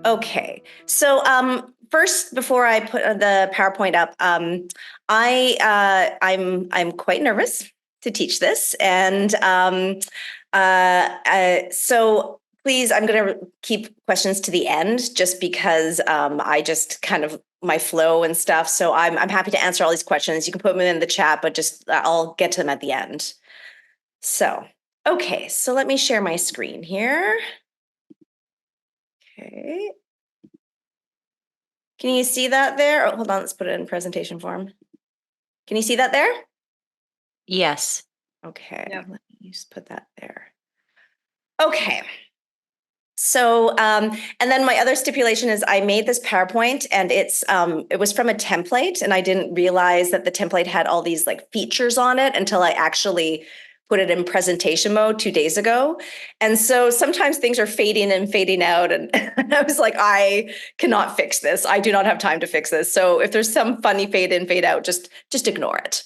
Okay. So first, before I put the PowerPoint up, I'm quite nervous to teach this, and so please, I'm going to keep questions to the end, just because I just kind of my flow and stuff. So I'm happy to answer all these questions. You can put them in the chat, but just I'll get to them at the end. So okay, so let me share my screen here. Okay. Can you see that there? Oh, hold on, let's put it in presentation form. Can you see that there? Yes. Okay, Yep. let me just put that there. Okay. So, and then my other stipulation is I made this PowerPoint and it was from a template, and I didn't realize that the template had all these like features on it until I actually put it in presentation mode 2 days ago. And so sometimes things are fading and fading out. And I was like, I cannot fix this. I do not have time to fix this. So if there's some funny fade in, fade out, just ignore it.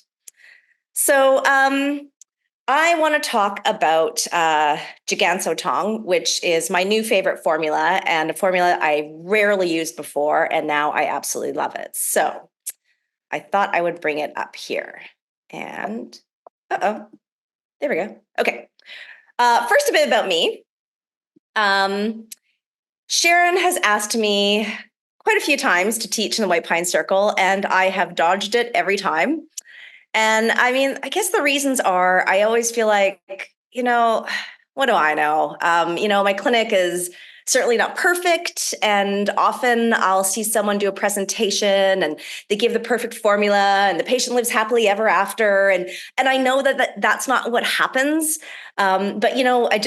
So I want to talk about Zhi Gan Cao Tang, which is my new favorite formula, and a formula I rarely used before, and now I absolutely love it. So I thought I would bring it up here. And there we go. Okay. First, a bit about me. Sharon has asked me quite a few times to teach in the White Pine Circle, and I have dodged it every time. And I mean, I guess the reasons are I always feel like, what do I know? My clinic is certainly not perfect. And often I'll see someone do a presentation and they give the perfect formula and the patient lives happily ever after. And I know that's not what happens. But, I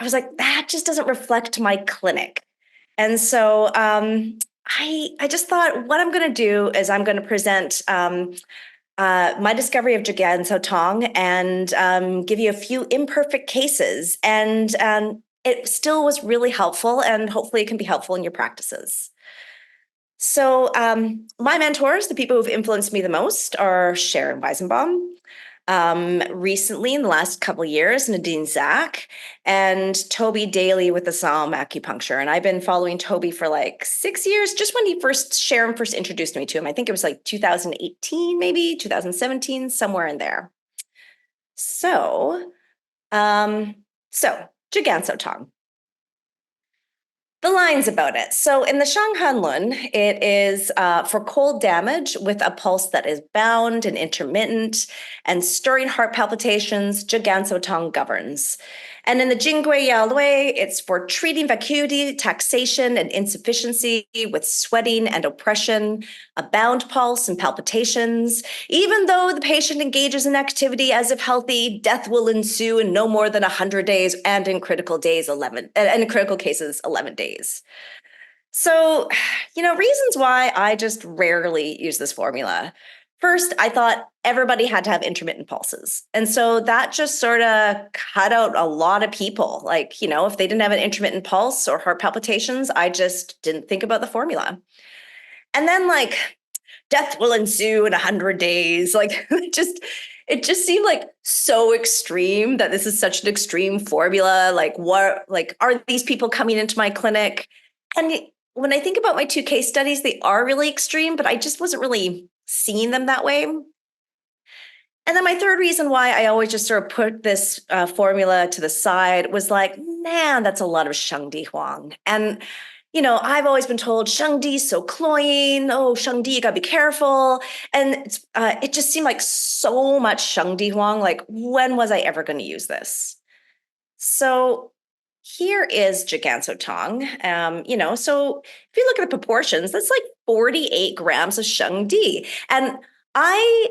was like, that just doesn't reflect my clinic. And so I just thought what I'm going to do is I'm going to present my discovery of Zhi Gan Cao Tang and give you a few imperfect cases. And it still was really helpful, and hopefully it can be helpful in your practices. So my mentors, the people who've influenced me the most, are Sharon Weizenbaum. Recently, in the last couple of years, Nadine Zach and Toby Daly with the Psalm acupuncture. And I've been following Toby for like 6 years, just when Sharon first introduced me to him. I think it was like 2018, maybe 2017, somewhere in there. So, Zhi Gan Cao Tang. The lines about it. So in the Shanghanlun, it is for cold damage with a pulse that is bound and intermittent and stirring heart palpitations, Zhi Gan Cao Tang governs. And in the Jingui Yaolui, it's for treating vacuity, taxation, and insufficiency with sweating and oppression, a bound pulse and palpitations. Even though the patient engages in activity as if healthy, death will ensue in no more than 100 days, and in critical cases, 11 days. So, reasons why I just rarely use this formula. First, I thought everybody had to have intermittent pulses. And so that just sort of cut out a lot of people. Like, if they didn't have an intermittent pulse or heart palpitations, I just didn't think about the formula. And then, like, death will ensue in 100 days. Like, it just seemed like so extreme that this is such an extreme formula. Like, what, like, are these people coming into my clinic? And when I think about my two case studies, they are really extreme, but I just wasn't really seeing them that way. And then my third reason why I always just sort of put this formula to the side was like, man, that's a lot of Shengdi Huang. And, I've always been told Shengdi's so cloying. Oh, Shengdi, you gotta be careful. And it just seemed like so much Shengdi Huang. Like, when was I ever going to use this? So here is Zhi Gan Cao Tang. So if you look at the proportions, that's like 48 grams of Shengdi. And I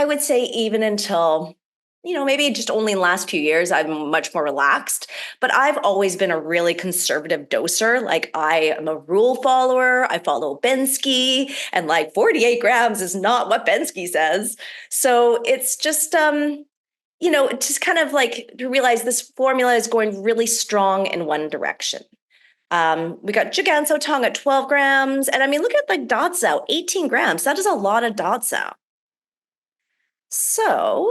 would say even until, maybe just only in the last few years, I'm much more relaxed. But I've always been a really conservative doser. Like, I am a rule follower. I follow Bensky, and like 48 grams is not what Bensky says. So it's just, just kind of like to realize this formula is going really strong in one direction. We got Zhi Gan Cao Tang at 12 grams. And I mean, look at like Dao, 18 grams. That is a lot of Dao. So